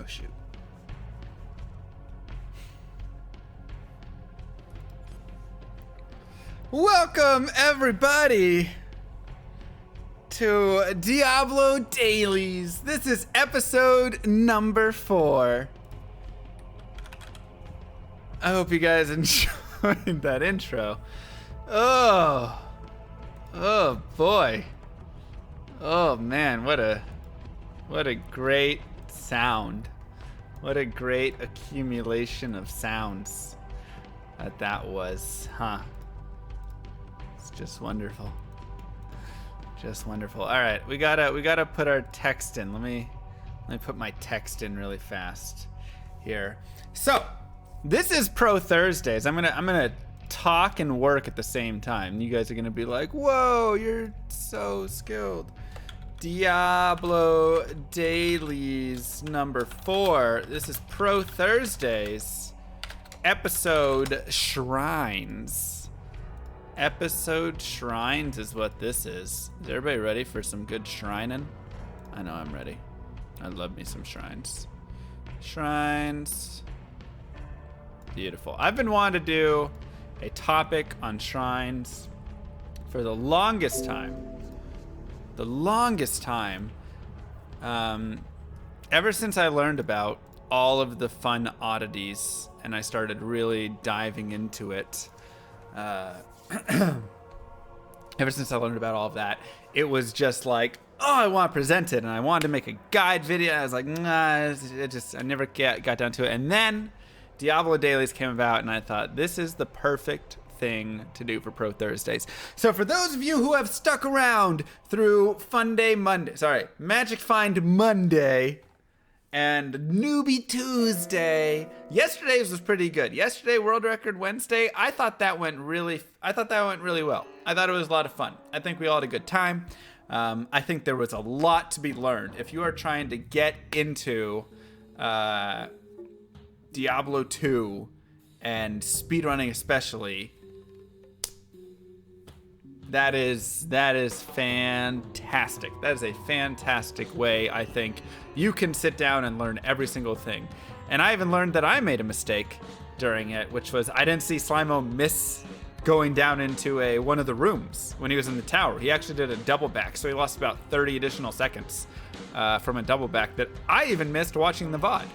shoot. Welcome, everybody, to Diablo Dailies. This is episode number 4. I hope you guys enjoyed that intro. Oh boy. Oh man, what a great sound. What a great accumulation of sounds that was, huh? It's just wonderful. Just wonderful. All right, we gotta put our text in. Let me put my text in really fast here. So this is Pro Thursdays. I'm gonna talk and work at the same time. You guys are gonna be like, "Whoa, you're so skilled." Diablo Dailies number 4. This is Pro Thursdays, episode Shrines. Episode Shrines is what this is. Is everybody ready for some good shrining? I know I'm ready. I love me some shrines. Shrines. Beautiful. I've been wanting to do a topic on shrines for the longest time. Ever since I learned about all of the fun oddities and I started really diving into it, ever since I learned about all of that, it was just like, oh, I want to present it, and I wanted to make a guide video. I was like, nah, I never got down to it. And then Diablo Dailies came about, and I thought, this is the perfect thing to do for Pro Thursdays. So for those of you who have stuck around through Magic Find Monday and Noobie Tuesday, yesterday's was pretty good. Yesterday, World Record Wednesday, I thought that went really well. I thought it was a lot of fun. I think we all had a good time. I think there was a lot to be learned. If you are trying to get into Diablo 2 and speedrunning especially, that is fantastic. That is a fantastic way, I think, you can sit down and learn every single thing. And I even learned that I made a mistake during it, which was I didn't see Slimo miss going down into one of the rooms when he was in the tower. He actually did a double back, so he lost about 30 additional seconds from a double back that I even missed watching the VOD.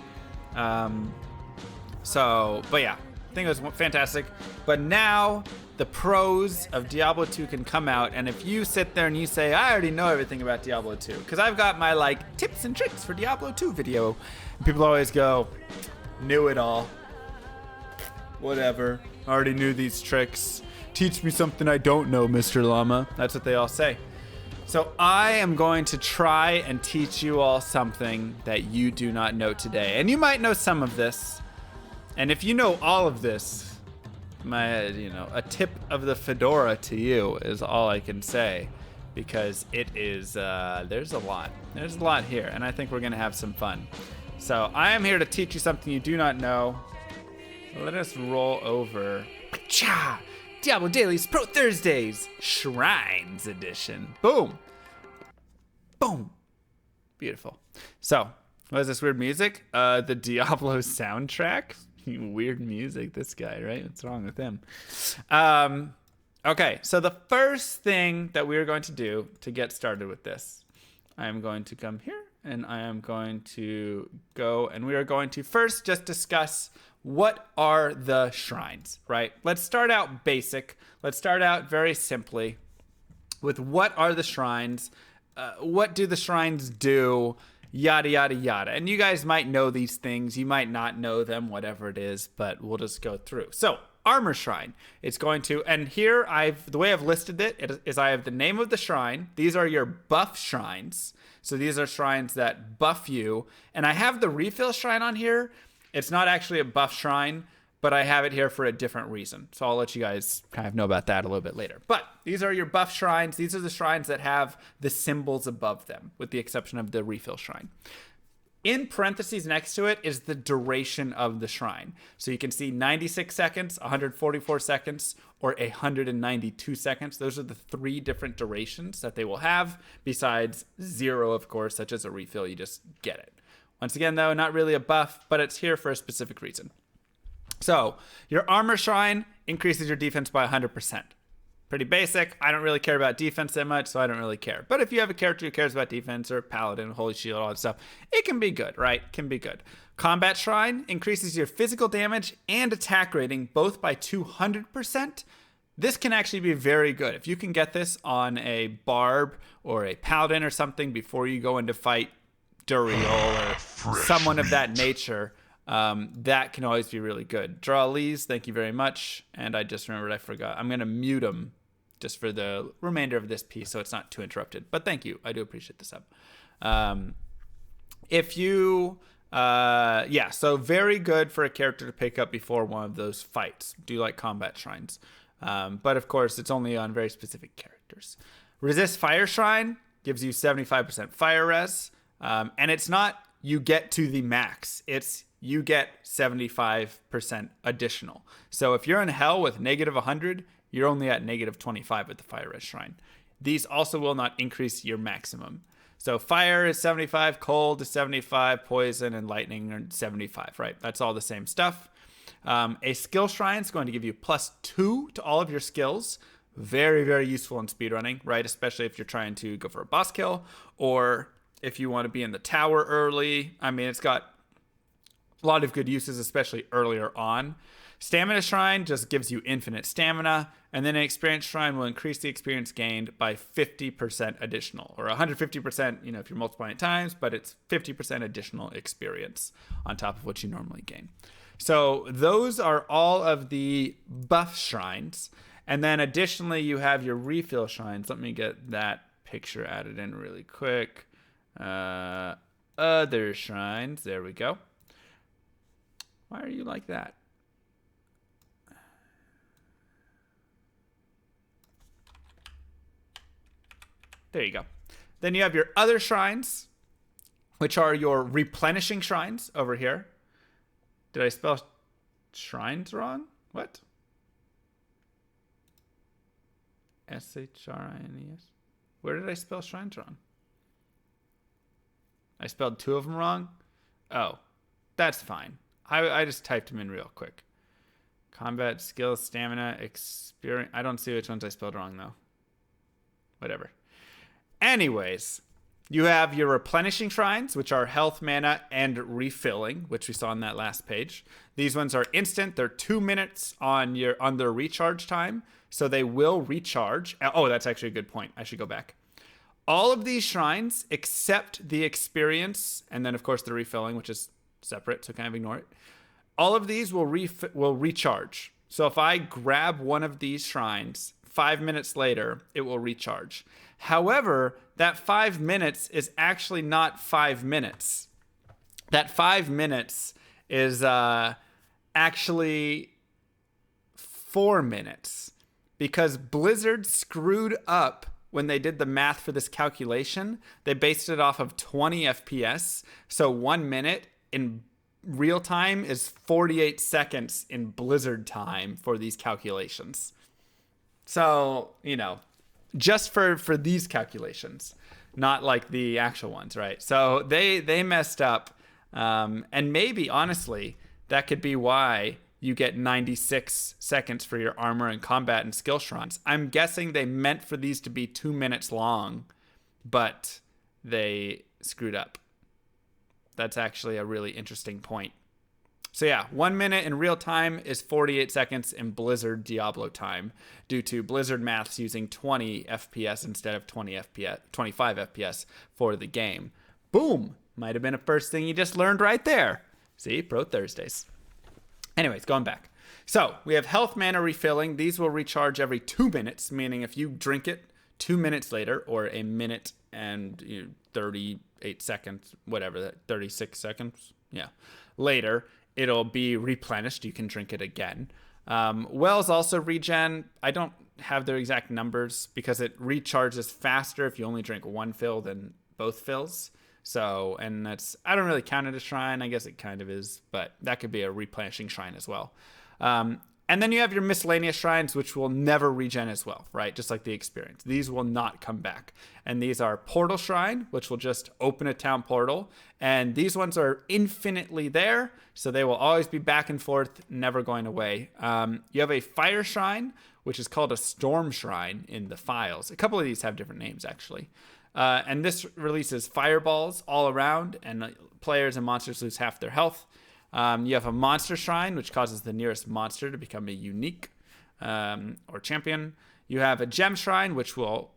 But yeah, I think it was fantastic. But now the pros of Diablo 2 can come out, and if you sit there and you say, I already know everything about Diablo 2, because I've got my tips and tricks for Diablo 2 video, and people always go, knew it all. Whatever, already knew these tricks. Teach me something I don't know, Mr. Llama. That's what they all say. So I am going to try and teach you all something that you do not know today. And you might know some of this. And if you know all of this, a tip of the fedora to you is all I can say, because it is, there's a lot here, and I think we're going to have some fun. So I am here to teach you something you do not know. Let us roll over. Diablo Dailies Pro Thursdays Shrines Edition. Boom. Boom. Beautiful. So, what is this weird music? The Diablo soundtrack. Weird music, this guy, right? What's wrong with him? Okay, so the first thing that we are going to do to get started with this, I am going to come here, and I am going to go, and we are going to first just discuss what are the shrines, right? Let's start out basic. Let's start out very simply with what are the shrines, what do the shrines do, yada, yada, yada. And you guys might know these things. You might not know them, whatever it is, but we'll just go through. So, Armor Shrine. It's going to, and here the way I've listed it is I have the name of the shrine. These are your buff shrines. So these are shrines that buff you. And I have the refill shrine on here. It's not actually a buff shrine, but I have it here for a different reason. So I'll let you guys kind of know about that a little bit later. But these are your buff shrines. These are the shrines that have the symbols above them, with the exception of the refill shrine. In parentheses next to it is the duration of the shrine. So you can see 96 seconds, 144 seconds, or 192 seconds. Those are the 3 different durations that they will have, besides 0, of course, such as a refill. You just get it. Once again, though, not really a buff, but it's here for a specific reason. So your armor shrine increases your defense by 100%. Pretty basic. I don't really care about defense that much, so I don't really care. But if you have a character who cares about defense, or paladin, holy shield, all that stuff, it can be good, right? Can be good. Combat shrine increases your physical damage and attack rating both by 200%. This can actually be very good. If you can get this on a barb or a paladin or something before you go into fight Duriel or someone of that nature, that can always be really good. Draw Lees, thank you very much. And I just remembered I forgot. I'm going to mute him just for the remainder of this piece so it's not too interrupted. But thank you. I do appreciate the sub. So very good for a character to pick up before one of those fights. Do you like combat shrines? But of course, it's only on very specific characters. Resist Fire Shrine gives you 75% fire res. And it's not you get to the max. It's you get 75% additional. So if you're in hell with negative 100, you're only at negative 25 with the Fire Res Shrine. These also will not increase your maximum. So fire is 75, cold is 75, poison and lightning are 75, right? That's all the same stuff. A skill shrine is going to give you +2 to all of your skills. Very, very useful in speedrunning, right? Especially if you're trying to go for a boss kill or if you want to be in the tower early. I mean, it's got a lot of good uses, especially earlier on. Stamina Shrine just gives you infinite stamina, and then an Experience Shrine will increase the experience gained by 50% additional, or 150%, if you're multiplying it times, but it's 50% additional experience on top of what you normally gain. So those are all of the buff shrines, and then additionally you have your refill shrines. Let me get that picture added in really quick. Other shrines, there we go. Why are you like that? There you go. Then you have your other shrines, which are your replenishing shrines over here. Did I spell shrines wrong? What? S-H-R-I-N-E-S? Where did I spell shrines wrong? I spelled 2 of them wrong? Oh, that's fine. I just typed them in real quick. Combat, skills, stamina, experience. I don't see which ones I spelled wrong, though. Whatever. Anyways, you have your replenishing shrines, which are health, mana, and refilling, which we saw on that last page. These ones are instant. They're 2 minutes on their recharge time, so they will recharge. Oh, that's actually a good point. I should go back. All of these shrines, except the experience, and then, of course, the refilling, which is separate, so kind of ignore it. All of these will recharge. So if I grab one of these shrines, 5 minutes later, it will recharge. However, that 5 minutes is actually not 5 minutes. That 5 minutes is actually 4 minutes, because Blizzard screwed up when they did the math for this calculation. They based it off of 20 FPS. So 1 minute in real time is 48 seconds in Blizzard time for these calculations. So, just for these calculations, not like the actual ones, right? So they messed up. And maybe, honestly, that could be why you get 96 seconds for your armor and combat and skill shrines. I'm guessing they meant for these to be 2 minutes long, but they screwed up. That's actually a really interesting point. So yeah, 1 minute in real time is 48 seconds in Blizzard Diablo time, due to Blizzard maths using 20 FPS instead of 25 FPS for the game. Boom! Might have been a first thing you just learned right there. See, Pro Thursdays. Anyways, going back. So we have health, mana, refilling. These will recharge every 2 minutes, meaning if you drink it 2 minutes later, or a minute and 38 seconds, whatever, that 36 seconds, later, it'll be replenished. You can drink it again. Wells also regen. I don't have their exact numbers because it recharges faster if you only drink one fill than both fills. So, and that's, I don't really count it as shrine. I guess it kind of is, but that could be a replenishing shrine as well. And then you have your miscellaneous shrines, which will never regen as well, right? Just like the experience. These will not come back. And these are Portal Shrine, which will just open a town portal. And these ones are infinitely there, so they will always be back and forth, never going away. You have a Fire Shrine, which is called a Storm Shrine in the files. A couple of these have different names, actually. And this releases fireballs all around, and players and monsters lose half their health. You have a Monster Shrine, which causes the nearest monster to become a unique or champion. You have a Gem Shrine, which will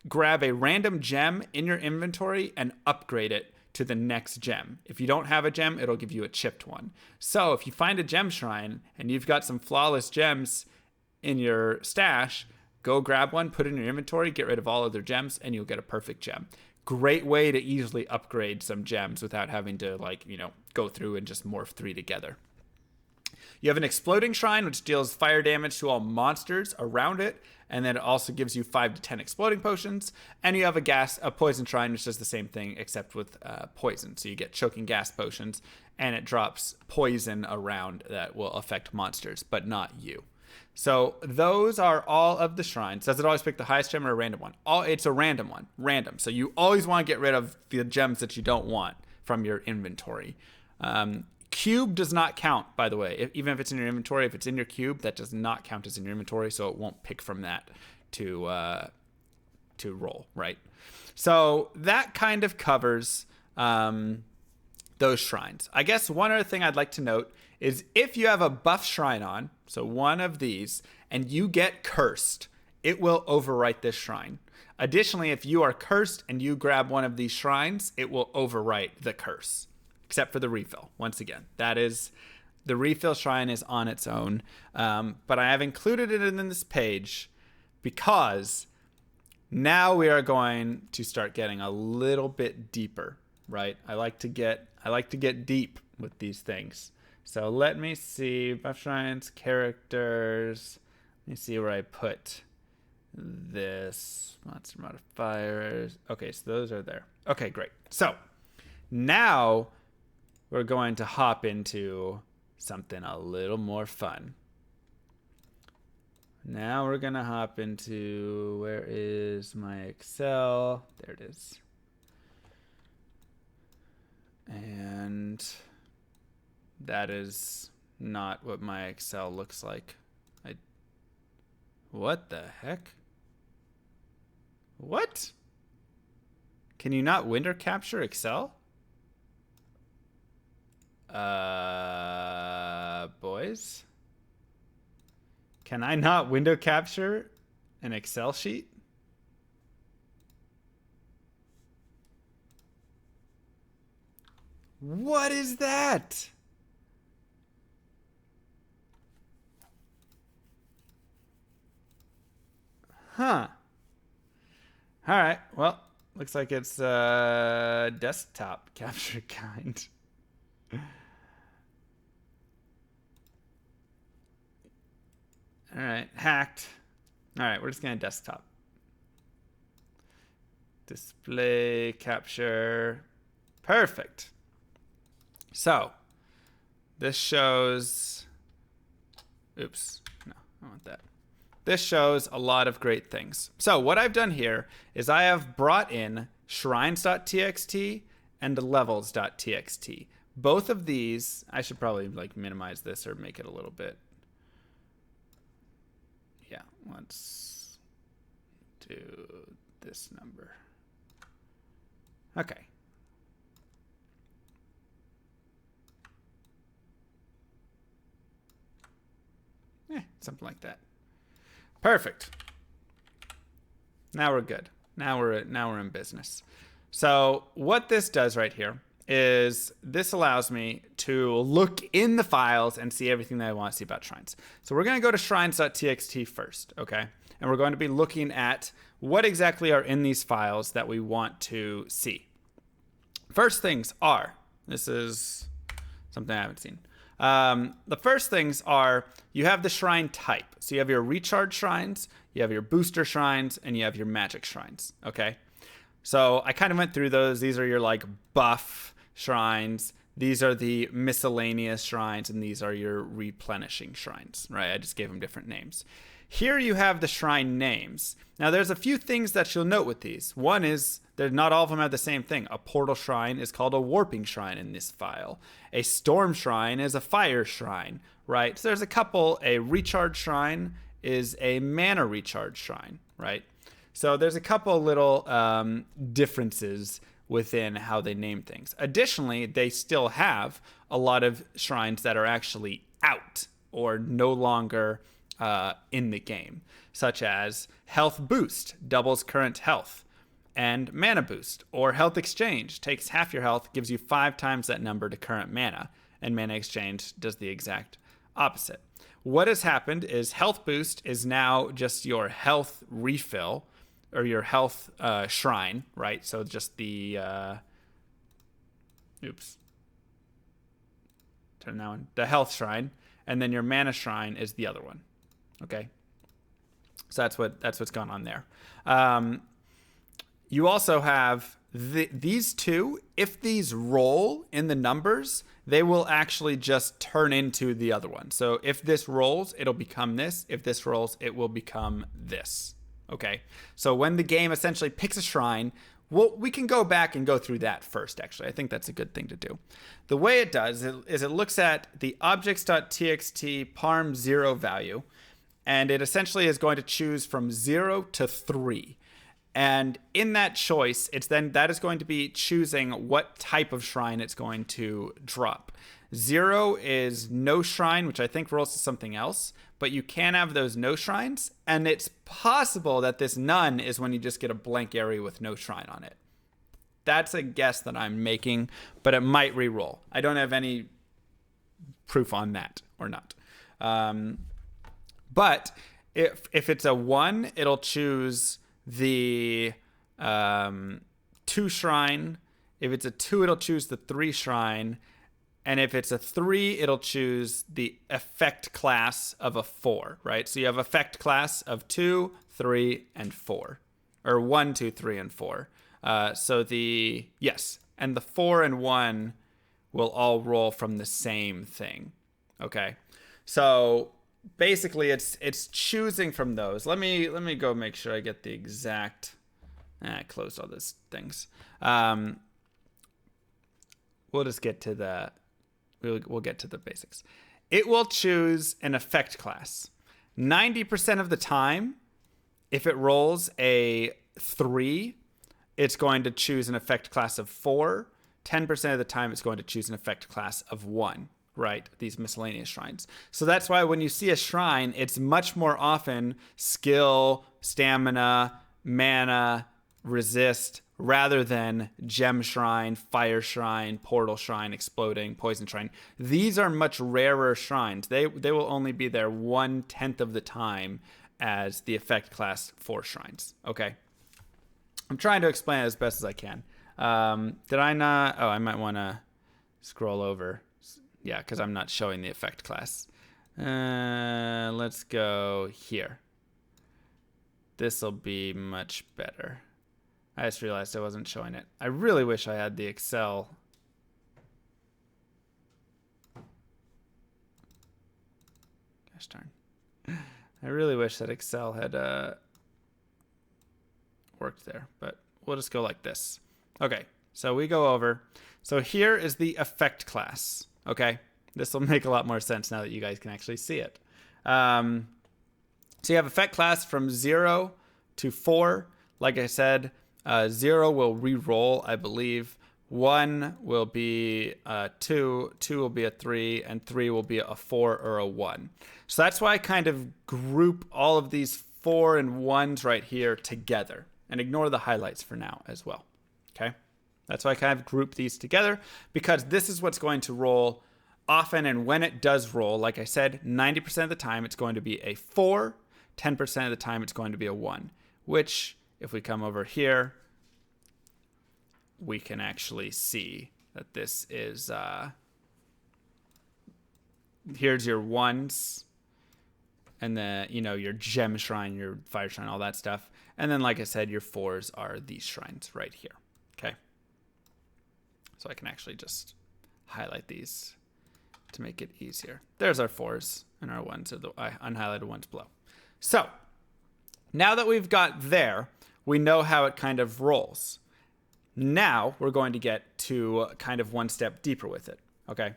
grab a random gem in your inventory and upgrade it to the next gem. If you don't have a gem, it'll give you a chipped one. So if you find a Gem Shrine and you've got some flawless gems in your stash, go grab one, put it in your inventory, get rid of all other gems, and you'll get a perfect gem. Great way to easily upgrade some gems without having to, like, go through and just morph 3 together. You have an Exploding Shrine, which deals fire damage to all monsters around it, and then it also gives you 5 to 10 exploding potions. And you have a Poison Shrine, which does the same thing except with poison. So you get choking gas potions, and it drops poison around that will affect monsters, but not you. So those are all of the shrines. Does it always pick the highest gem or a random one? It's a random one. Random. So you always want to get rid of the gems that you don't want from your inventory. Cube does not count, by the way. Even if it's in your inventory, if it's in your cube, that does not count as in your inventory, so it won't pick from that to roll, right? So that kind of covers those shrines. I guess one other thing I'd like to note is if you have a buff shrine on, so one of these, and you get cursed, it will overwrite this shrine. Additionally, if you are cursed and you grab one of these shrines, it will overwrite the curse, except for the refill. Once again, that is, the refill shrine is on its own, but I have included it in this page because now we are going to start getting a little bit deeper, right? I like to get deep with these things. So let me see, buff shrines, characters. Let me see where I put this. Monster modifiers. Okay, so those are there. Okay, great. So now we're going to hop into something a little more fun. Now we're going to hop into, where is my Excel? There it is. And that is not what my Excel looks like. What the heck? What? Can you not window capture Excel? Boys? Can I not window capture an Excel sheet? What is that? Huh. All right. Well, looks like it's desktop capture kind. All right. Hacked. All right. We're just going to desktop. Display capture. Perfect. So this shows, oops, no, I want that. This shows a lot of great things. So what I've done here is I have brought in shrines.txt and levels.txt. Both of these, I should probably like minimize this or make it a little bit. Yeah, let's do this number. Okay. Something like that. Perfect. Now we're good. Now we're in business. So what this does right here is this allows me to look in the files and see everything that I want to see about shrines. So we're going to go to shrines.txt first, okay? And we're going to be looking at what exactly are in these files that we want to see. First things are, this is something I haven't seen. The first things are, you have the shrine type. So you have your recharge shrines, you have your booster shrines, and you have your magic shrines, okay? So I kind of went through those. These are your like buff shrines. these are the miscellaneous shrines, and these are your replenishing shrines, right? I just gave them different names. Here you have the shrine names. Now there's a few things that you'll note with these. One is that not all of them have the same thing. A portal shrine is called a warping shrine in this file. A storm shrine is a fire shrine, right? So there's a couple. A recharge shrine is a mana recharge shrine, right? So there's a couple little differences within how they name things. Additionally, they still have a lot of shrines that are actually out or no longer in the game, such as health boost, doubles current health, and mana boost, or health exchange, takes half your health, gives you 5 times that number to current mana, and mana exchange does the exact opposite. What has happened is health boost is now just your health refill, or your health shrine, right? So just the, turn that one, the health shrine, and then your mana shrine is the other one. Okay, so that's what's gone on there. You also have these two. If these roll in the numbers, they will actually just turn into the other one. So if this rolls, it'll become this. If this rolls, it will become this. Okay, so when the game essentially picks a shrine, we can go back and go through that first, actually. I think that's a good thing to do. The way it does is it looks at the objects.txt parm 0 value, and it essentially is going to choose from 0 to 3. And in that choice, that is going to be choosing what type of shrine it's going to drop. 0 is no shrine, which I think rolls to something else, but you can have those no shrines, and it's possible that this none is when you just get a blank area with no shrine on it. That's a guess that I'm making, but it might re-roll. I don't have any proof on that or not. But if it's a 1, it'll choose the 2 shrine. If it's a 2, it'll choose the 3 shrine. And if it's a 3, it'll choose the effect class of a 4, right? So you have effect class of 2, 3, and 4. Or 1, 2, 3, and 4. And the 4 and 1 will all roll from the same thing. Okay. So basically it's choosing from those. Let me go make sure I get the exact. I closed all those things. We'll just get to the. We'll get to the basics. It will choose an effect class. 90% of the time, if it rolls a 3, it's going to choose an effect class of 4. 10% of the time, it's going to choose an effect class of 1, right? These miscellaneous shrines. So that's why when you see a shrine, it's much more often skill, stamina, mana, resist, rather than gem shrine, fire shrine, portal shrine, exploding, poison shrine. These are much rarer shrines. They will only be there 1/10 of the time as the effect class 4 shrines. Okay. I'm trying to explain it as best as I can. Did I not? Oh, I might want to scroll over. Yeah, because I'm not showing the effect class. Let's go here. This will be much better. I just realized I wasn't showing it. I really wish I had the Excel. Gosh darn. I really wish that Excel had worked there, but we'll just go like this. Okay, so we go over. So here is the effect class. Okay, this will make a lot more sense now that you guys can actually see it. So you have effect class from 0 to 4. Like I said, 0 will re-roll, I believe. 1 will be 2, 2 will be a 3, and 3 will be a 4 or a 1. So that's why I kind of group all of these 4 and 1s right here together, and ignore the highlights for now as well. Okay? That's why I kind of group these together, because this is what's going to roll often, and when it does roll, like I said, 90% of the time it's going to be a 4, 10% of the time it's going to be a 1, which, if we come over here, we can actually see that this is, here's your 1s, and then, your gem shrine, your fire shrine, all that stuff. And then, like I said, your 4s are these shrines right here. Okay. So I can actually just highlight these to make it easier. There's our 4s and our 1s are the unhighlighted ones below. So now that we've got there, we know how it kind of rolls. Now we're going to get to kind of one step deeper with it, okay?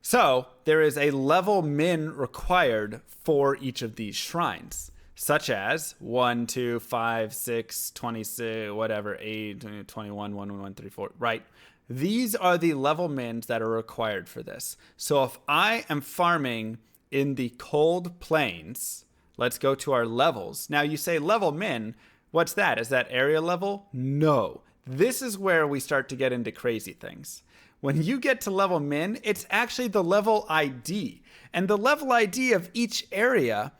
So there is a level min required for each of these shrines, such as 1, 2, 5, 6, 26, whatever, 8, 21, 1, 1, 3, 4, right? These are the level mins that are required for this. So if I am farming in the cold plains, let's go to our levels. Now you say level min, what's that? Is that area level? No. This is where we start to get into crazy things. When you get to level min, it's actually the level ID. And the level ID of each area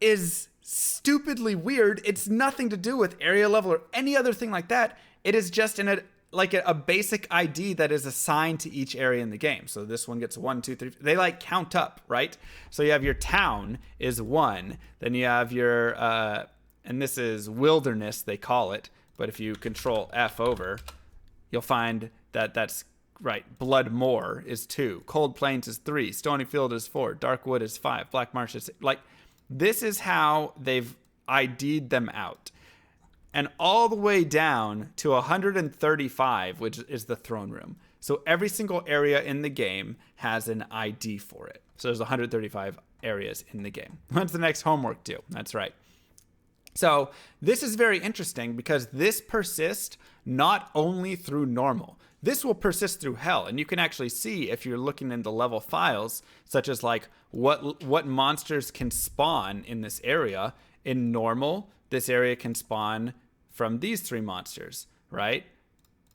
is stupidly weird. It's nothing to do with area level or any other thing like that. It is just a basic ID that is assigned to each area in the game. So this one gets 1, 2, 3. They like count up, right? So you have your town is 1. Then you have your, and this is wilderness, they call it. But if you control F over, you'll find that that's right. Bloodmoor is 2. Cold Plains is 3. Stony Field is 4. Darkwood is 5. Black Marsh is 6. Like, this is how they've ID'd them out. And all the way down to 135, which is the throne room. So every single area in the game has an ID for it. So there's 135 areas in the game. What's the next homework do? That's right. So this is very interesting because this persists not only through normal. This will persist through hell. And you can actually see if you're looking in the level files, such as like what monsters can spawn in this area. In normal, this area can spawn from these 3 monsters, right?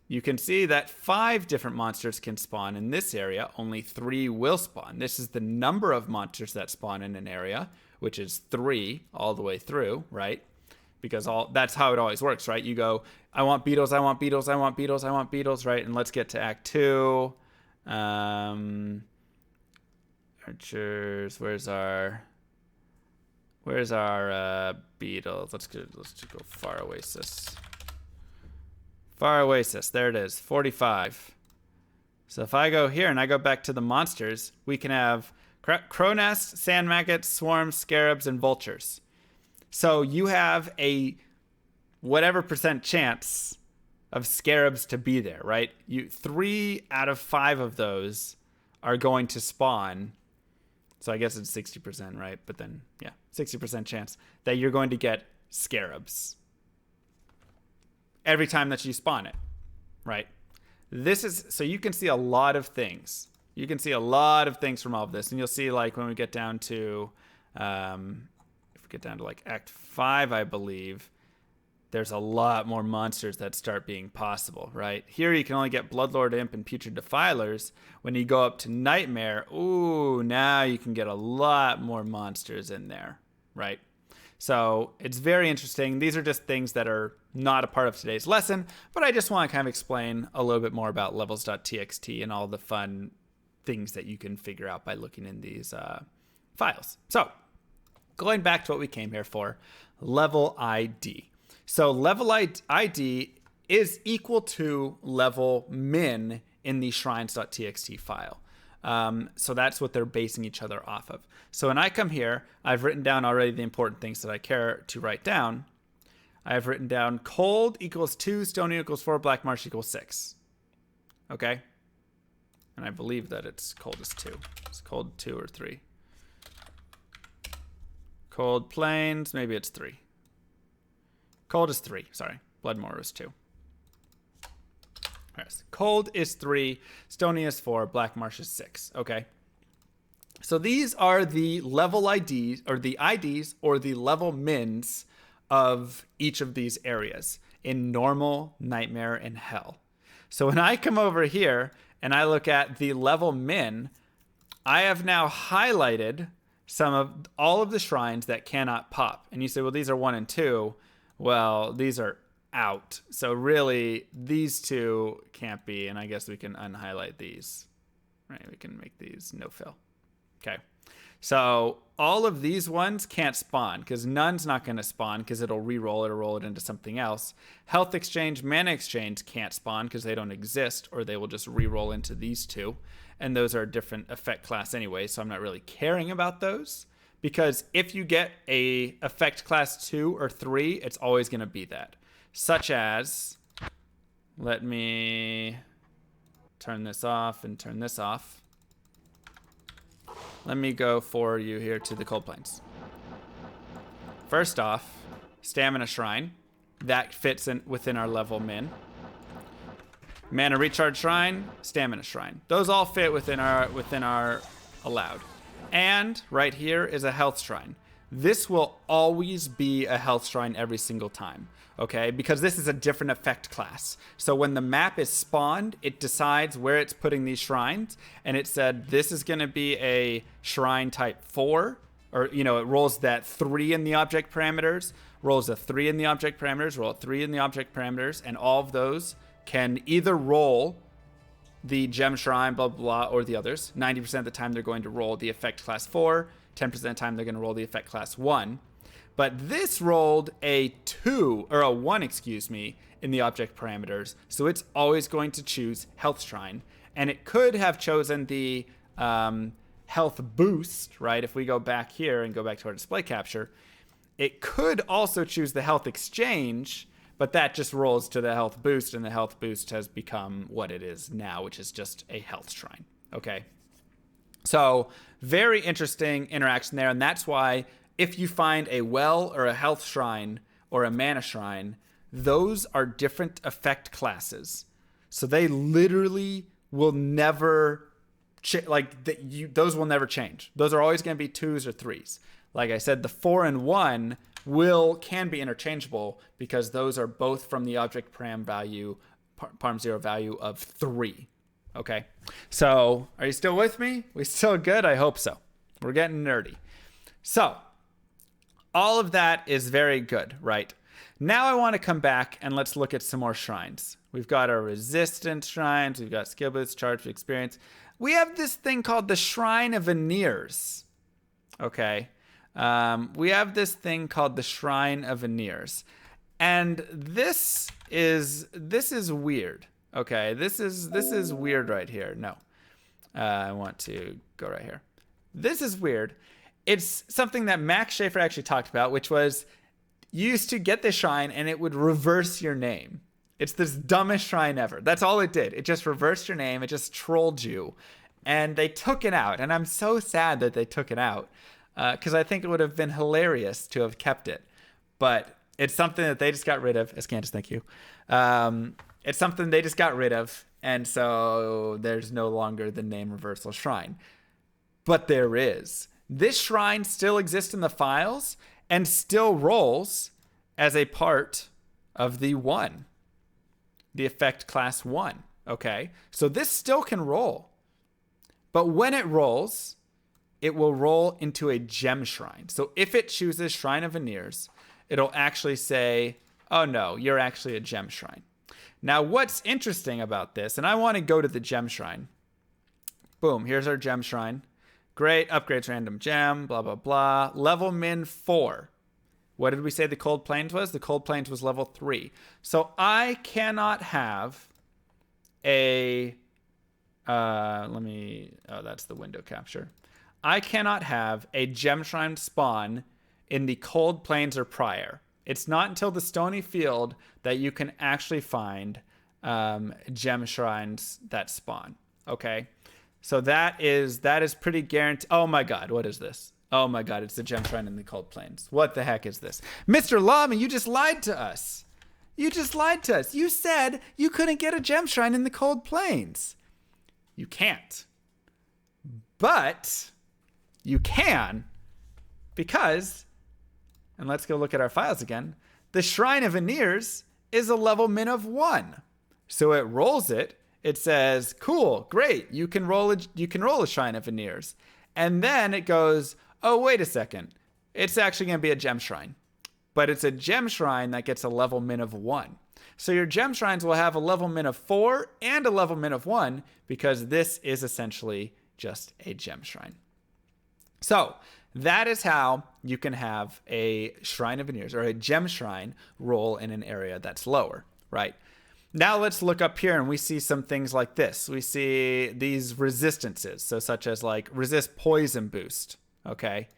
You can see that 5 different monsters can spawn in this area. Only 3 will spawn. This is the number of monsters that spawn in an area, which is 3 all the way through, right? Because that's how it always works, right? You go, I want beetles, I want beetles, I want beetles, I want beetles, right? And let's get to Act 2. Archers, where's our beetles? Let's just go Far Oasis. Far Oasis, there it is, 45. So if I go here and I go back to the monsters, we can have crow nest, sand maggots, swarms, scarabs, and vultures. So you have a whatever % chance of scarabs to be there, right? 3 out of 5 of those are going to spawn. So I guess it's 60%, right? But then, yeah, 60% chance that you're going to get scarabs every time that you spawn it, right? So you can see a lot of things. You can see a lot of things from all of this. And you'll see like when we get down to, if we get down to like Act 5, I believe, there's a lot more monsters that start being possible, right? Here you can only get Bloodlord Imp and Putrid Defilers. When you go up to Nightmare, ooh, now you can get a lot more monsters in there, right? So it's very interesting. These are just things that are not a part of today's lesson, but I just want to kind of explain a little bit more about levels.txt and all the fun things that you can figure out by looking in these files. So going back to what we came here for, level ID. So level ID is equal to level min in the Shrinestxt file. So that's what they're basing each other off of. So when I come here, I've written down already the important things that I care to write down. I have written down cold equals 2, stony equals 4, black marsh equals 6. Okay? And I believe that it's cold is 2. It's cold 2 or 3. Cold plains, maybe it's 3. Cold is 3, sorry. Bloodmoor is 2. Right. Cold is 3, stony is 4, black marsh is 6. Okay. So these are the level IDs, or the IDs, or the level mins of each of these areas in normal, nightmare, and hell. So when I come over here and I look at the level min, I have now highlighted all of the shrines that cannot pop. And you say, well, these are 1 and 2. Well, these are out. So really, these 2 can't be, and I guess we can unhighlight these. Right, we can make these no fill. Okay. So all of these ones can't spawn because none's not going to spawn because it'll re-roll it or roll it into something else. Health exchange, mana exchange can't spawn because they don't exist, or they will just re-roll into these two. And those are a different effect class anyway, so I'm not really caring about those. Because if you get a effect class 2 or 3, it's always going to be that. Such as, let me turn this off and turn this off. Let me go for you here to the Cold Plains. First off, Stamina Shrine. That fits in within our level min. Mana Recharge Shrine, Stamina Shrine. Those all fit within our allowed. And right here is a Health Shrine. This will always be a Health Shrine every single time, okay? Because this is a different effect class. So when the map is spawned, it decides where it's putting these shrines, and it said this is going to be a shrine type 4, or, you know, it rolls that 3 in the object parameters, rolls a 3 in the object parameters, roll a 3 in the object parameters, and all of those can either roll the gem shrine, blah, blah, blah, or the others. 90% of the time they're going to roll the effect class 4, 10% of the time they're going to roll the effect class 1. But this rolled a 2, or a 1, excuse me, in the object parameters. So it's always going to choose Health Shrine. And it could have chosen the Health Boost, right? If we go back here and go back to our display capture, it could also choose the Health Exchange, but that just rolls to the Health Boost, and the Health Boost has become what it is now, which is just a Health Shrine, okay? So very interesting interaction there, and that's why if you find a well or a Health Shrine or a Mana Shrine, those are different effect classes. So they literally will never, those will never change. Those are always going to be 2s or 3s. Like I said, the 4 and 1 can be interchangeable because those are both from the object param value, parm 0 value of 3. Okay, so are you still with me? We still good? I hope so. We're getting nerdy. So all of that is very good, right? Now I want to come back and let's look at some more shrines. We've got our resistance shrines. We've got skill boosts, charge experience. We have this thing called the Shrine of Veneers. Okay. We have this thing called the Shrine of Veneers. And this is weird. Okay, this is weird right here. No, I want to go right here. This is weird. It's something that Max Schaefer actually talked about, which was you used to get this shrine and it would reverse your name. It's this dumbest shrine ever. That's all it did. It just reversed your name. It just trolled you. And they took it out. And I'm so sad that they took it out because I think it would have been hilarious to have kept it. But it's something that they just got rid of. As Candace, thank you. It's something they just got rid of. And so there's no longer the name reversal shrine. But there is. This shrine still exists in the files and still rolls as a part of the 1. The effect class 1. Okay? So this still can roll. But when it rolls, it will roll into a gem shrine. So if it chooses Shrine of Veneers, it'll actually say, oh no, you're actually a gem shrine. Now, what's interesting about this, and I want to go to the gem shrine. Boom, here's our gem shrine. Great, upgrades random gem, blah, blah, blah. Level min 4. What did we say the Cold Plains was? The Cold Plains was level 3. So I cannot have a, that's the window capture. I cannot have a gem shrine spawn in the Cold Plains or prior. It's not until the Stony Field that you can actually find gem shrines that spawn. Okay, so that is pretty guaranteed. Oh my God, what is this? Oh my God, it's the gem shrine in the Cold Plains. What the heck is this? Mr. Llama, you just lied to us. You just lied to us. You said you couldn't get a gem shrine in the Cold Plains. You can't. But you can because, and let's go look at our files again, the Shrine of Veneers is a level min of 1. So it rolls it. It says, cool, great, you can roll a Shrine of Veneers. And then it goes, oh, wait a second. It's actually going to be a gem shrine. But it's a gem shrine that gets a level min of 1. So your gem shrines will have a level min of 4 and a level min of 1 because this is essentially just a gem shrine. So that is how you can have a Shrine of Veneers or a gem shrine roll in an area that's lower, right? Now let's look up here and we see some things like this. We see these resistances, so such as like resist poison boost, okay?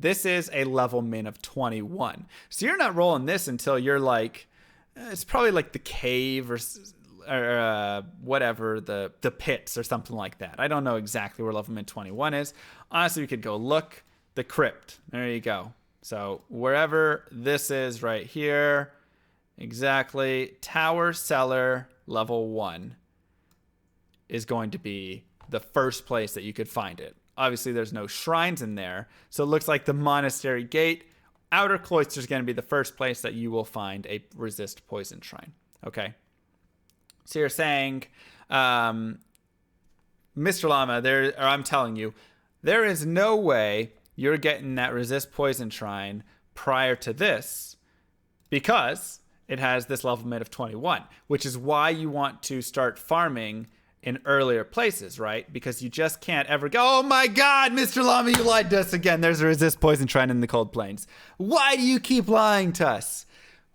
This is a level min of 21. So you're not rolling this until you're like, it's probably like the cave or whatever, the pits or something like that. I don't know exactly where level min 21 is. Honestly, we could go look. The crypt. There you go. So wherever this is right here, exactly, tower cellar level 1 is going to be the first place that you could find it. Obviously, there's no shrines in there. So it looks like the monastery gate. Outer cloister is going to be the first place that you will find a resist poison shrine. Okay. So you're saying, Mr. Llama, I'm telling you, there is no way you're getting that resist poison shrine prior to this because it has this level min of 21, which is why you want to start farming in earlier places, right? Because you just can't ever go, oh my God, Mr. Llama, you lied to us again. There's a resist poison shrine in the cold plains. Why do you keep lying to us?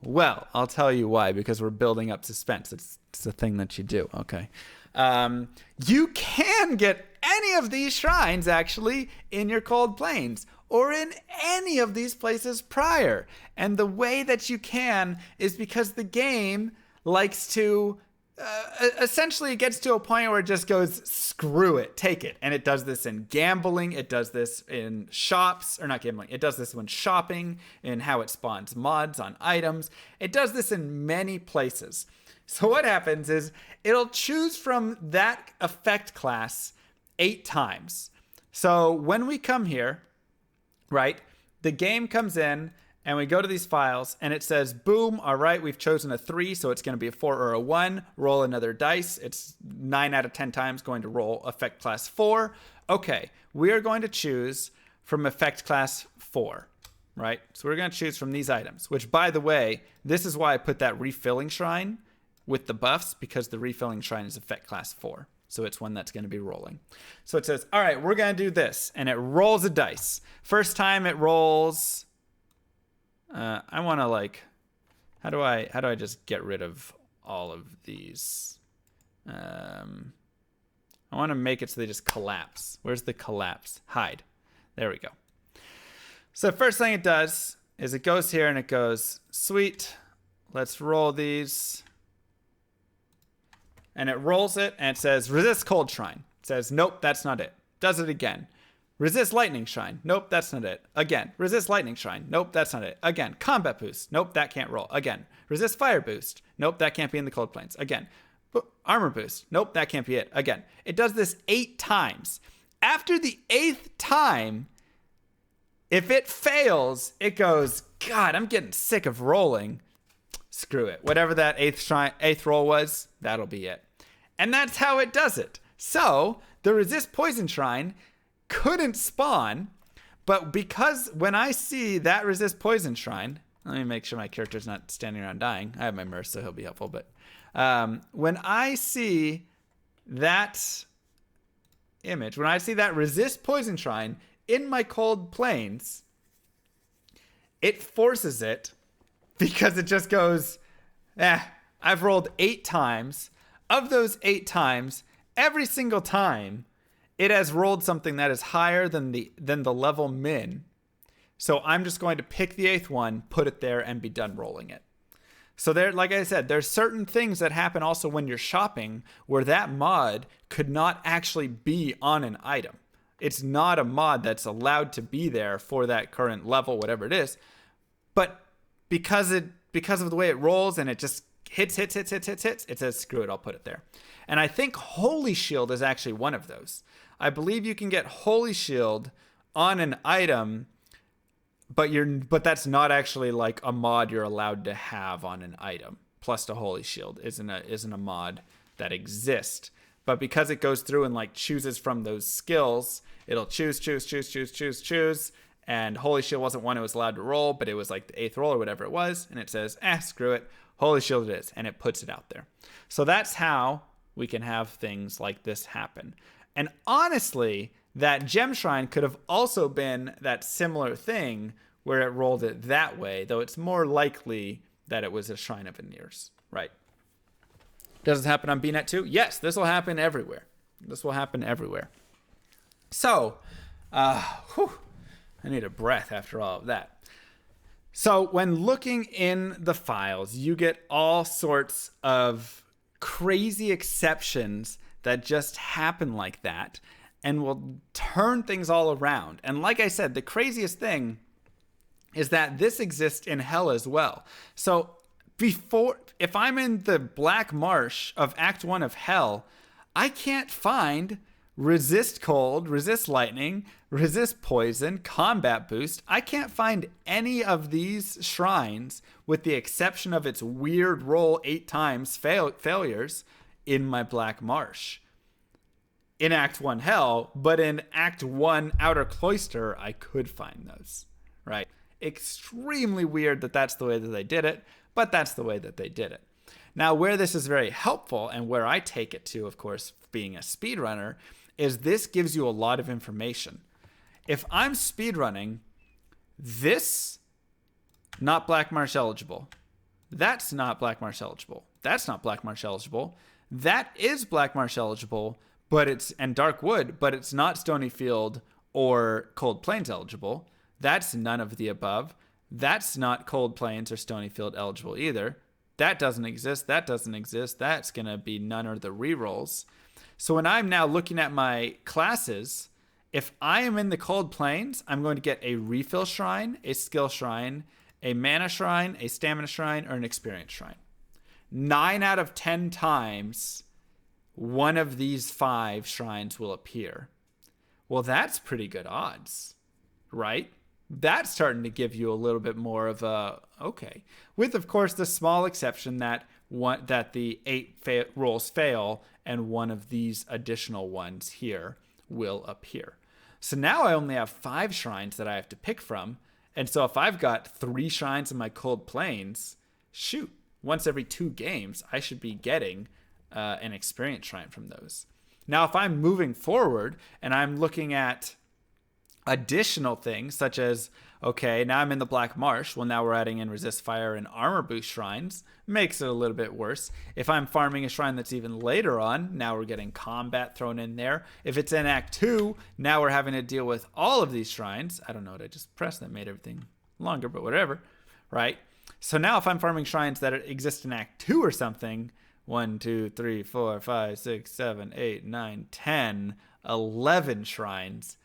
Well, I'll tell you why, because we're building up suspense. It's a thing that you do, okay? You can get any of these shrines actually in your cold plains or in any of these places prior. And the way that you can is because the game likes to essentially it gets to a point where it just goes, screw it, take it. And it does this in gambling. It does this in shops, or not gambling. It does this when shopping, in how it spawns mods on items. It does this in many places. So what happens is it'll choose from that effect class 8 times. So when we come here, right, the game comes in and we go to these files and it says, boom, all right, we've chosen a 3, so it's going to be a 4 or a 1. Roll another dice. It's 9 out of 10 times going to roll effect class 4. Okay, we are going to choose from effect class 4, right? So we're going to choose from these items, which, by the way, this is why I put that refilling shrine with the buffs, because the refilling shrine is effect class 4. So it's one that's going to be rolling. So it says, all right, we're going to do this. And it rolls a dice. First time it rolls... I want to like, how do I just get rid of all of these? I want to make it so they just collapse. Where's the collapse? Hide. There we go. So the first thing it does is it goes here and it goes, sweet, let's roll these. And it rolls it and it says resist cold shrine. It says, nope, that's not it. Does it again. Resist lightning shrine. Nope, that's not it. Again. Resist lightning shrine. Nope, that's not it. Again. Combat boost. Nope, that can't roll. Again. Resist fire boost. Nope, that can't be in the cold plains. Again. Armor boost. Nope, that can't be it. Again. It does this 8 times. After the 8th time, if it fails, it goes, God, I'm getting sick of rolling. Screw it. Whatever that 8th roll was, that'll be it. And that's how it does it. So the resist poison shrine couldn't spawn, but because when I see that resist poison shrine, let me make sure my character's not standing around dying. I have my Merc, so he'll be helpful. But when I see that image, when I see that resist poison shrine in my cold plains, it forces it, because it just goes, I've rolled 8 times. Of those 8 times, every single time, it has rolled something that is higher than the level min. So I'm just going to pick the 8th one, put it there, and be done rolling it. So there, like I said, there's certain things that happen also when you're shopping where that mod could not actually be on an item. It's not a mod that's allowed to be there for that current level, whatever it is. But because of the way it rolls and it just hits, it says, screw it, I'll put it there. And I think Holy Shield is actually one of those. I believe you can get Holy Shield on an item, but that's not actually like a mod you're allowed to have on an item. Plus the Holy Shield isn't a mod that exists. But because it goes through and like chooses from those skills, it'll choose. And Holy Shield wasn't one it was allowed to roll, but it was like the 8th roll or whatever it was. And it says, screw it. Holy Shield it is. And it puts it out there. So that's how we can have things like this happen. And honestly, that gem shrine could have also been that similar thing where it rolled it that way, though it's more likely that it was a Shrine of Veneers, right? Does it happen on BNet too? Yes, this will happen everywhere. This will happen everywhere. So, I need a breath after all of that. So when looking in the files, you get all sorts of crazy exceptions that just happen like that and will turn things all around. And like I said, the craziest thing is that this exists in hell as well. So if I'm in the Black Marsh of Act 1 of Hell, I can't find resist cold, resist lightning, resist poison, combat boost. I can't find any of these shrines with the exception of its weird roll 8 times failures in my Black Marsh. In Act 1 Hell, but in Act 1 Outer Cloister, I could find those, right? Extremely weird that that's the way that they did it, but that's the way that they did it. Now, where this is very helpful and where I take it to, of course, being a speedrunner, is this gives you a lot of information. If I'm speedrunning, this, not Black Marsh eligible. That's not Black Marsh eligible. That's not Black Marsh eligible. That is Black Marsh eligible, but it's, and Dark Wood, but it's not Stonyfield or Cold Plains eligible. That's none of the above. That's not Cold Plains or Stonyfield eligible either. That doesn't exist. That doesn't exist. That's going to be none of the rerolls. So when I'm now looking at my classes, if I am in the Cold Plains, I'm going to get a refill shrine, a skill shrine, a mana shrine, a stamina shrine, or an experience shrine. 9 out of 10 times, one of these 5 shrines will appear. Well, that's pretty good odds, right? That's starting to give you a little bit more of a, okay. With, of course, the small exception that the 8 rolls fail and one of these additional ones here will appear. So now I only have 5 shrines that I have to pick from. And so if I've got 3 shrines in my Cold Plains, shoot, once every 2 games, I should be getting an experience shrine from those. Now, if I'm moving forward and I'm looking at additional things such as, okay, now I'm in the Black Marsh. Well, now we're adding in resist fire and armor boost shrines. Makes it a little bit worse. If I'm farming a shrine that's even later on, now we're getting combat thrown in there. If it's in Act 2, now we're having to deal with all of these shrines. I don't know what I just pressed that made everything longer, but whatever, right? So now if I'm farming shrines that exist in Act 2 or something, 1, 2, 3, 4, 5, 6, 7, 8, 9, 10, 11 shrines,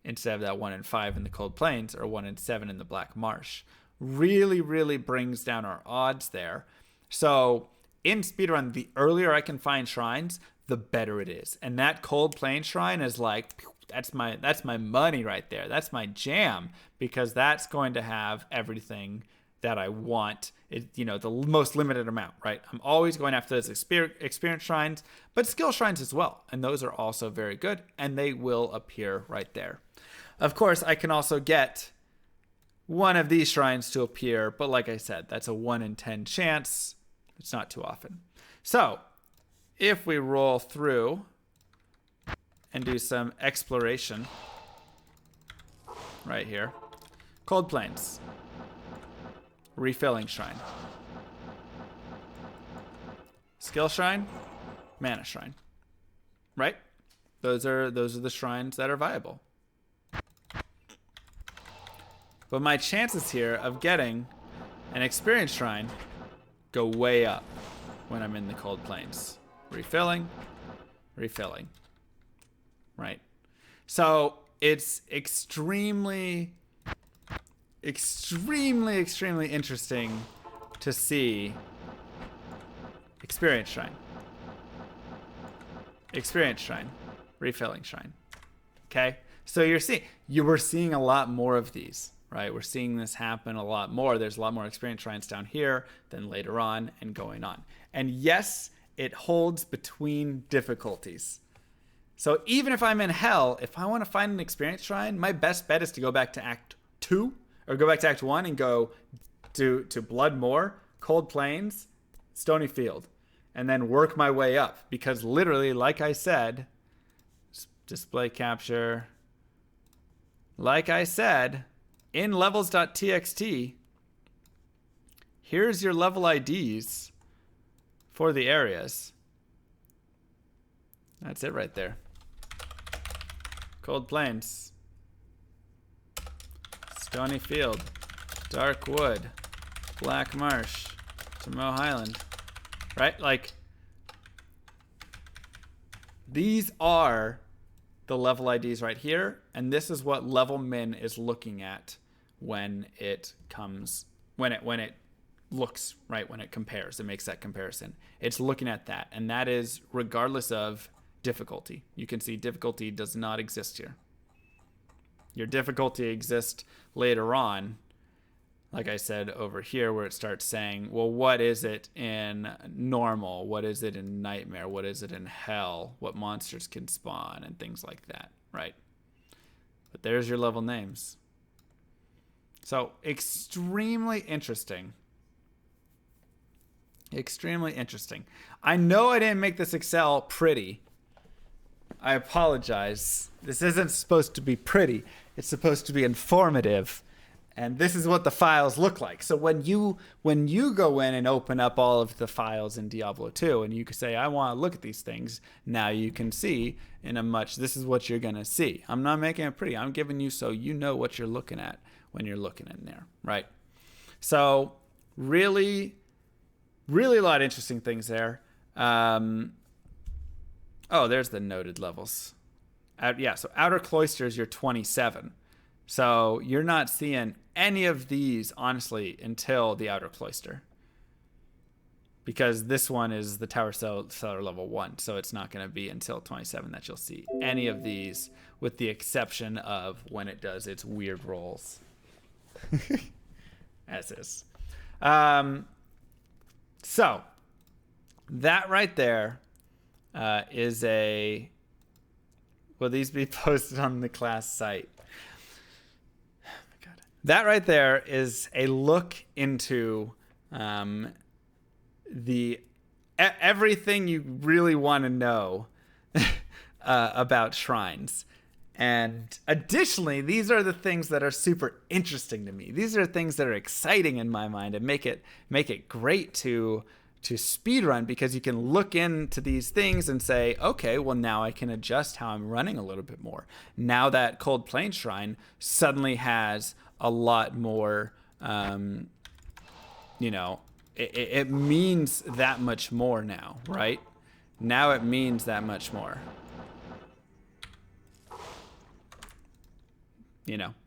instead of that 1 and 5 in the Cold Plains or 1 and 7 in the Black Marsh. Really, really brings down our odds there. So in speedrun, the earlier I can find shrines, the better it is. And that Cold Plains shrine is like, that's my money right there. That's my jam, because that's going to have everything that I want, the most limited amount, right? I'm always going after those experience shrines, but skill shrines as well. And those are also very good, and they will appear right there. Of course, I can also get one of these shrines to appear, but like I said, that's a 1 in 10 chance. It's not too often. So if we roll through and do some exploration right here, Cold Plains, refilling shrine, skill shrine, mana shrine, right? Those are the shrines that are viable. But my chances here of getting an experience shrine go way up when I'm in the Cold Plains. Refilling, right? So it's extremely interesting to see experience shrine, refilling shrine. Okay, so we're seeing a lot more of these, right? We're seeing this happen a lot more. There's a lot more experience shrines down here than later on and going on. And yes, it holds between difficulties. So even if I'm in hell, if I want to find an experience shrine, my best bet is to go back to Act 2 or go back to Act 1 and go to Bloodmoor, Cold Plains, Stonyfield, and then work my way up. Because literally, like I said, display capture. Like I said, in levels.txt, here's your level IDs for the areas. That's it right there. Cold Plains, Stony Field, Dark Wood, Black Marsh, Tomoe Highland. Right? Like, these are the level IDs right here, and this is what level min is looking at when it comes, when it looks, right, when it compares, it makes that comparison. It's looking at that, and that is regardless of difficulty. You can see difficulty does not exist here. Your difficulty exists later on, like I said over here, where it starts saying, well, what is it in normal? What is it in nightmare? What is it in hell? What monsters can spawn and things like that, right? But there's your level names. So extremely interesting. Extremely interesting. I know I didn't make this Excel pretty. I apologize. This isn't supposed to be pretty. It's supposed to be informative. And this is what the files look like. So when you go in and open up all of the files in Diablo 2 and you can say, I want to look at these things, now you can see in a much, this is what you're going to see. I'm not making it pretty. I'm giving you so you know what you're looking at when you're looking in there, right? So really, really a lot of interesting things there. Oh, there's the noted levels. Yeah, so Outer Cloisters, you're 27. So you're not seeing any of these, honestly, until the Outer Cloister. Because this one is the Tower Cellar level 1, so it's not going to be until 27 that you'll see any of these, with the exception of when it does its weird rolls. As is. So, that right there is a... Will these be posted on the class site? That right there is a look into everything you really want to know about shrines. And additionally, these are the things that are super interesting to me. These are things that are exciting in my mind and make it great to speedrun, because you can look into these things and say, okay, well, now I can adjust how I'm running a little bit more. Now that Cold Plains Shrine suddenly has a lot more, it means that much more now, right? Now it means that much more.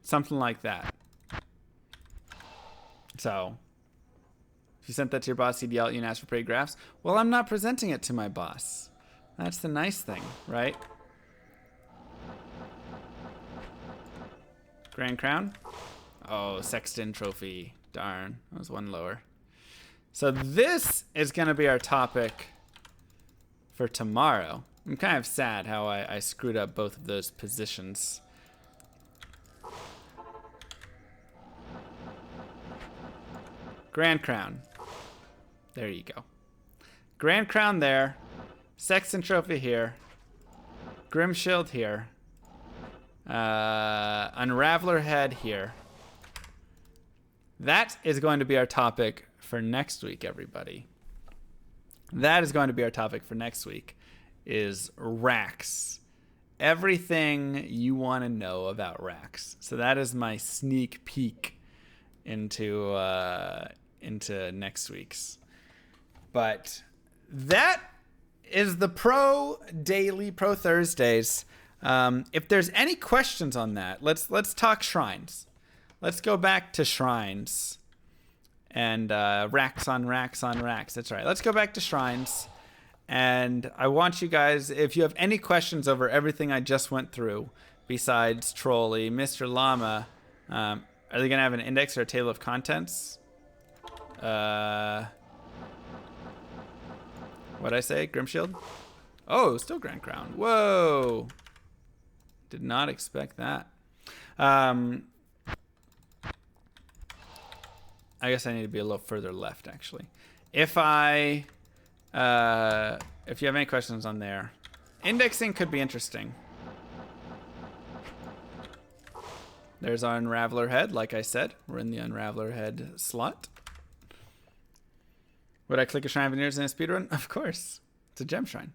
Something like that. So, if you sent that to your boss, he'd yell at you and ask for pretty graphs. Well, I'm not presenting it to my boss. That's the nice thing, right? Grand Crown? Oh, Sexton Trophy. Darn, that was one lower. So this is going to be our topic for tomorrow. I'm kind of sad how I screwed up both of those positions. Grand Crown. There you go. Grand Crown there. Sexton Trophy here. Grim Shield here. Unraveler Head here. That is going to be our topic for next week, everybody. That is going to be our topic for next week, is racks. Everything you want to know about racks. So that is my sneak peek into next week's. But that is the Pro Thursdays. If there's any questions on that, let's talk shrines. Let's go back to shrines and racks on racks on racks. That's right. Let's go back to shrines. And I want you guys, if you have any questions over everything I just went through, besides Trolley, Mr. Llama, are they going to have an index or a table of contents? What'd I say? Grimshield? Oh, still Grand Crown. Whoa. Did not expect that. I guess I need to be a little further left, actually. If you have any questions on there, indexing could be interesting. there's our Unraveler head. Like I said, we're in the Unraveler head slot. Would I click a Shrine of Veneers in a speedrun? Of course. It's a gem shrine.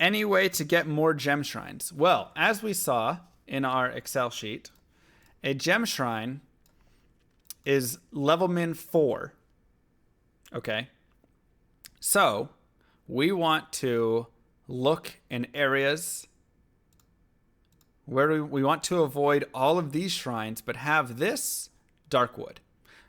Any way to get more gem shrines? Well, as we saw in our Excel sheet, a gem shrine is level min 4. Okay. So we want to look in areas where we want to avoid all of these shrines, but have this dark wood.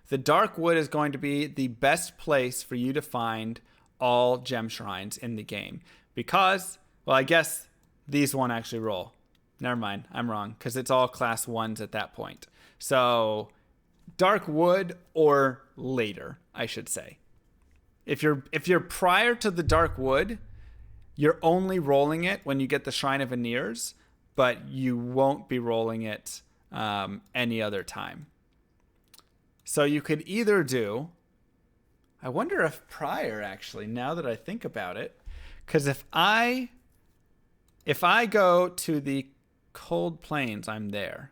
The dark wood is going to be the best place for you to find all gem shrines in the game because, well, I guess these won't actually roll. Never mind, I'm wrong, because it's all class 1s at that point. So dark wood or later, I should say. If you're prior to the dark wood, you're only rolling it when you get the Shrine of Veneers, but you won't be rolling it any other time. So you could either do, I wonder if prior actually, now that I think about it, because if I go to the Cold Plains, I'm there.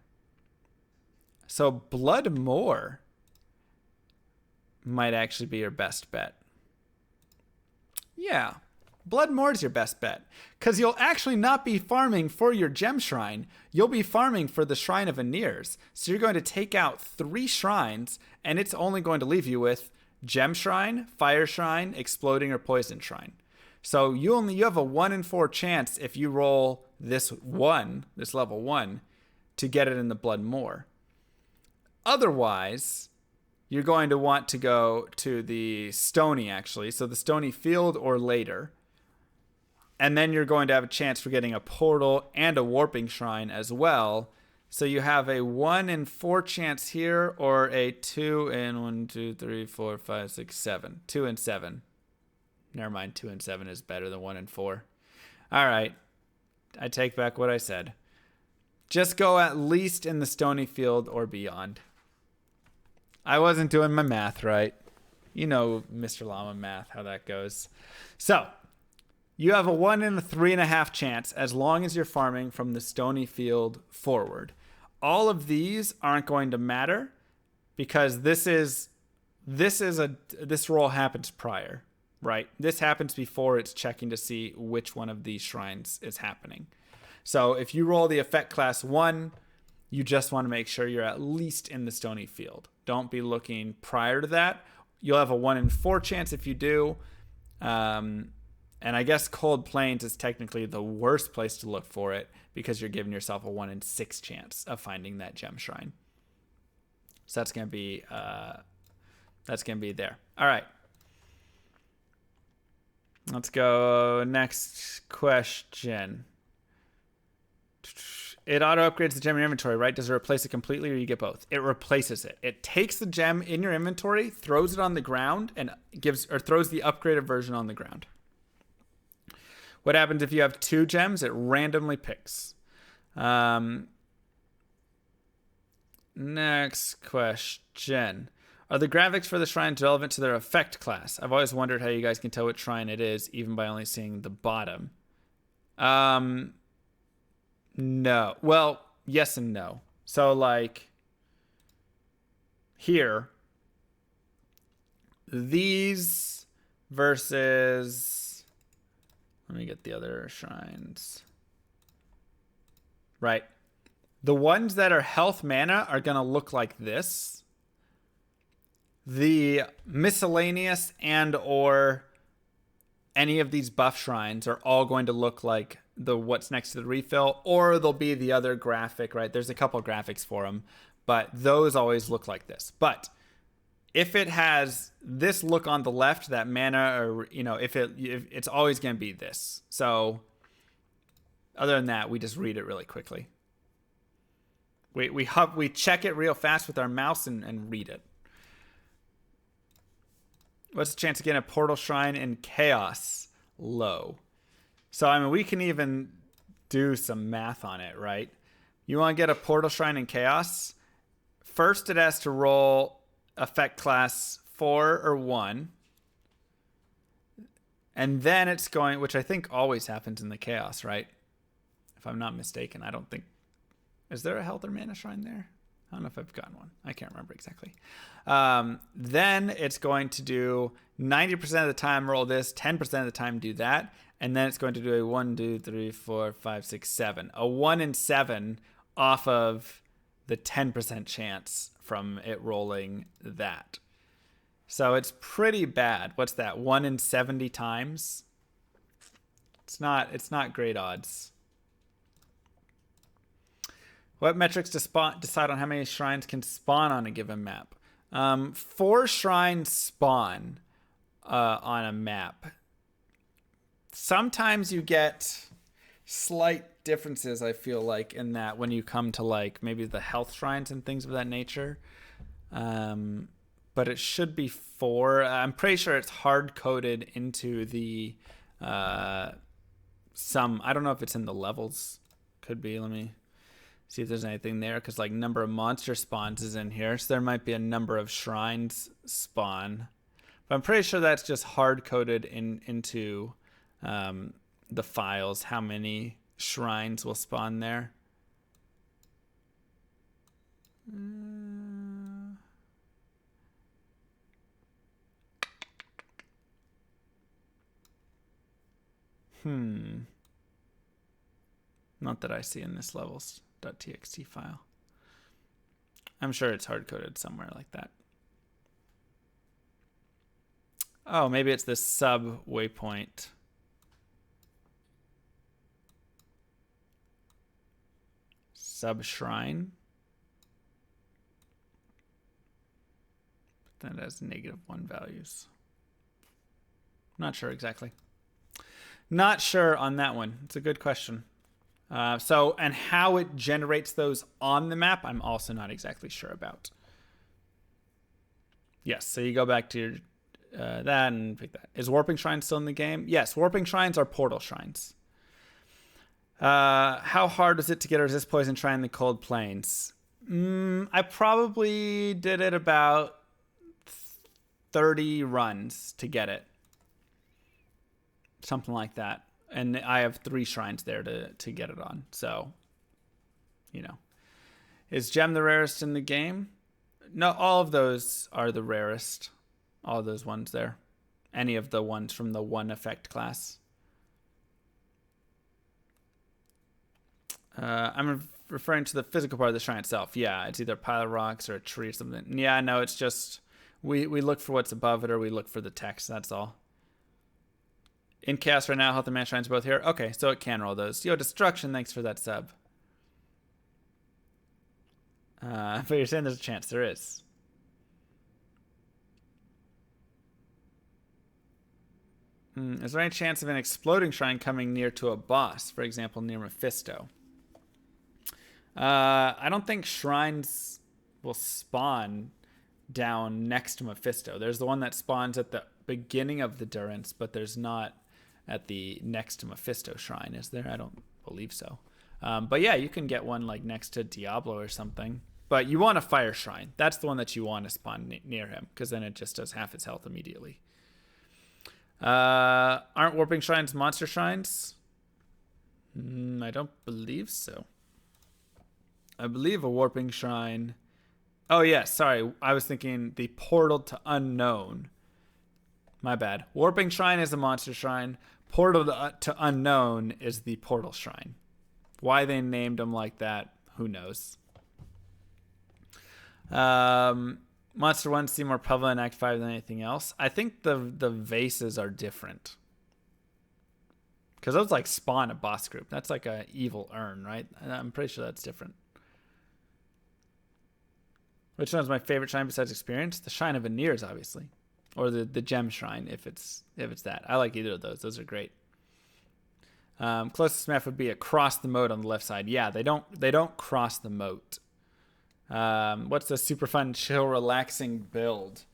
So Blood Moor might actually be your best bet. Yeah, Blood Moor is your best bet because you'll actually not be farming for your gem shrine. You'll be farming for the Shrine of Veneers. So you're going to take out 3 shrines and it's only going to leave you with gem shrine, fire shrine, exploding or poison shrine. So you have a 1 in 4 chance if you roll this level 1 to get it in the Blood Moor. Otherwise, you're going to want to go to the Stony actually. So the Stony Field or later. And then you're going to have a chance for getting a portal and a warping shrine as well. So you have a 1 in 4 chance here or a 2 in 1, 2, 3, 4, 5, 6, 7. 2 in 7. Never mind, 2 in 7 is better than 1 in 4. All right. I take back what I said. Just go at least in the Stony Field or beyond. I wasn't doing my math right. You know Mr. Llama math, how that goes. So you have a 1 in 3.5 chance as long as you're farming from the Stony Field forward. All of these aren't going to matter because this roll happens prior, right? This happens before it's checking to see which one of these shrines is happening. So if you roll the effect class 1, you just want to make sure you're at least in the Stony Field. Don't be looking prior to that. You'll have a 1 in 4 chance if you do. And I guess Cold Plains is technically the worst place to look for it because you're giving yourself a 1 in 6 chance of finding that gem shrine. So that's gonna be there. All right. Let's go next question. It auto upgrades the gem in your inventory, right? Does it replace it completely or you get both? It replaces it. It takes the gem in your inventory, throws it on the ground, and throws the upgraded version on the ground. What happens if you have 2 gems? It randomly picks. Next question. Are the graphics for the shrines relevant to their effect class? I've always wondered how you guys can tell which shrine it is, even by only seeing the bottom. No. Well, yes and no. So, like, here, these versus, let me get the other shrines. Right. The ones that are health mana are going to look like this. The miscellaneous and or any of these buff shrines are all going to look like the what's next to the refill, or they'll be the other graphic, right? There's a couple graphics for them, but those always look like this. But if it has this look on the left, that mana, or if it's always going to be this. So other than that, we just read it really quickly. We check it real fast with our mouse and read it. What's the chance of getting a portal shrine in chaos? Low. So, I mean, we can even do some math on it, right? You want to get a portal shrine in chaos? First, it has to roll effect class 4 or 1. And then it's going, which I think always happens in the chaos, right? If I'm not mistaken, I don't think. Is there a health or mana shrine there? I don't know if I've gotten one. I can't remember exactly. Then it's going to do 90% of the time roll this, 10% of the time do that, and then it's going to do a 1, 2, 3, 4, 5, 6, 7. A 1 in 7 off of the 10% chance from it rolling that. So it's pretty bad. What's that? 1 in 70 times? It's not great odds. What metrics decide on how many shrines can spawn on a given map? 4 shrines spawn on a map. Sometimes you get slight differences, I feel like, in that when you come to like maybe the health shrines and things of that nature. But it should be 4. I'm pretty sure it's hard-coded into the I don't know if it's in the levels. Could be. Let me see if there's anything there, because like number of monster spawns is in here, so there might be a number of shrines spawn. But I'm pretty sure that's just hard-coded into the files, how many shrines will spawn there. Not that I see in this levels.txt file. I'm sure it's hard-coded somewhere like that. Oh, maybe it's this sub waypoint. Sub shrine. But then it has -1 values. Not sure exactly. Not sure on that one. It's a good question. And how it generates those on the map, I'm also not exactly sure about. Yes, so you go back to your that and pick that. Is Warping Shrine still in the game? Yes, Warping Shrines are portal shrines. How hard was it to get a resist poison shrine in the cold plains? I probably did it about 30 runs to get it. Something like that. And I have 3 shrines there to get it on. So, you know. Is Gem the rarest in the game? No, all of those are the rarest. All of those ones there. Any of the ones from the 1 effect class. I'm referring to the physical part of the shrine itself. Yeah, it's either a pile of rocks or a tree or something. Yeah, no, it's just we look for what's above it or we look for the text. That's all. In chaos right now, health and mana shrines both here. Okay, so it can roll those. Yo, Destruction, thanks for that sub. But you're saying there's a chance. There is. Is there any chance of an exploding shrine coming near to a boss? For example, near Mephisto. I don't think shrines will spawn down next to Mephisto. There's the one that spawns at the beginning of the Durance, but there's not at the next to Mephisto shrine, is there? I don't believe so. But yeah, you can get one like next to Diablo or something. But you want a fire shrine. That's the one that you want to spawn near him, because then it just does half its health immediately. Aren't warping shrines monster shrines? I don't believe so. I believe a warping shrine. Oh yeah, sorry. I was thinking the portal to unknown. My bad. Warping shrine is a monster shrine. Portal to unknown is the portal shrine. Why they named them like that, who knows? Monster 1 seem more prevalent in Act 5 than anything else. I think the vases are different. Because those like spawn a boss group. That's like a evil urn, right? I'm pretty sure that's different. Which one's my favorite shrine besides experience? The Shrine of Veneers, obviously. Or the gem shrine, if it's that. I like either of those. Those are great. Closest map would be across the moat on the left side. Yeah, they don't cross the moat. What's the super fun, chill, relaxing build?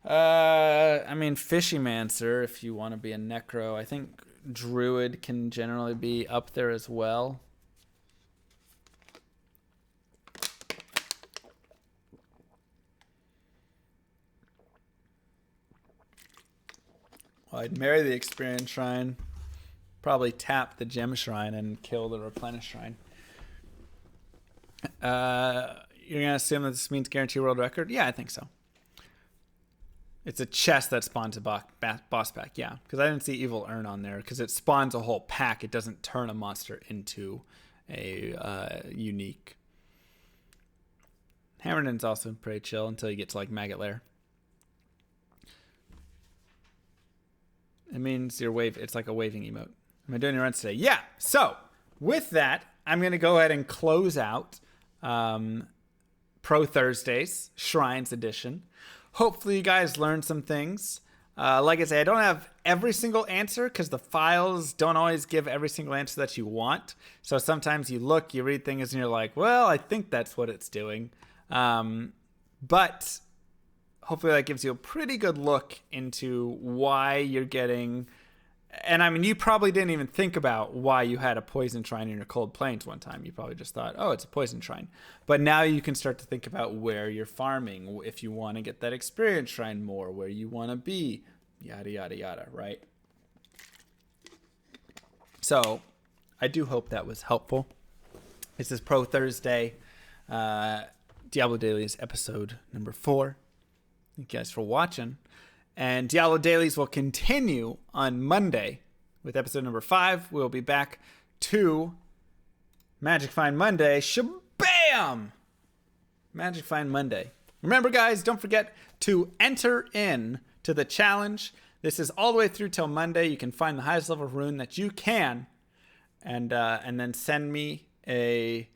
I mean, Fishymancer, if you want to be a necro. I think Druid can generally be up there as well. Well, I'd marry the experience shrine, probably tap the gem shrine and kill the replenish shrine. You're going to assume that this means guarantee world record? Yeah, I think so. It's a chest that spawns a boss pack, yeah. Because I didn't see Evil Urn on there. Because it spawns a whole pack. It doesn't turn a monster into a unique. Hammerdin's also pretty chill until you get to like Maggot Lair. It means your wave. It's like a waving emote. Am I doing your runs today? Yeah. So with that, I'm going to go ahead and close out Pro Thursdays, Shrines Edition. Hopefully you guys learned some things. Like I say, I don't have every single answer because the files don't always give every single answer that you want. So sometimes you look, you read things, and you're like, well, I think that's what it's doing. But hopefully that gives you a pretty good look into why you're getting... And I mean, you probably didn't even think about why you had a poison shrine in your cold plains one time. You probably just thought, oh, it's a poison shrine. But now you can start to think about where you're farming, if you want to get that experience shrine more, where you want to be, yada, yada, yada, right? So I do hope that was helpful. This is Pro Thursday, Diablo Dailies episode number 4. Thank you guys for watching. And Diablo Dailies will continue on Monday with episode number 5. We'll be back to Magic Find Monday. Shabam! Magic Find Monday. Remember, guys, don't forget to enter in to the challenge. This is all the way through till Monday. You can find the highest level rune that you can, and then send me a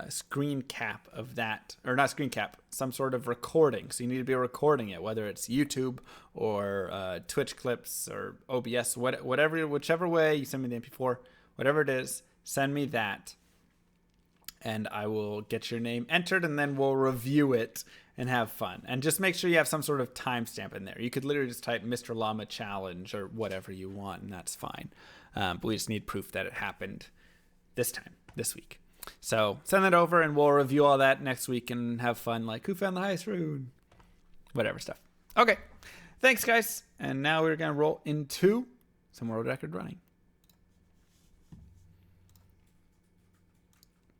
screen cap of that, or not screen cap, some sort of recording. So you need to be recording it, whether it's YouTube or Twitch clips or OBS, whichever way you send me the MP4, whatever it is, send me that, and I will get your name entered, and then we'll review it and have fun. And just make sure you have some sort of timestamp in there. You could literally just type Mr. Llama Challenge or whatever you want, and that's fine. But we just need proof that it happened this week. So send that over, and we'll review all that next week and have fun, like who found the highest rune, whatever stuff. Okay, thanks guys, and now we're gonna roll into some world record running.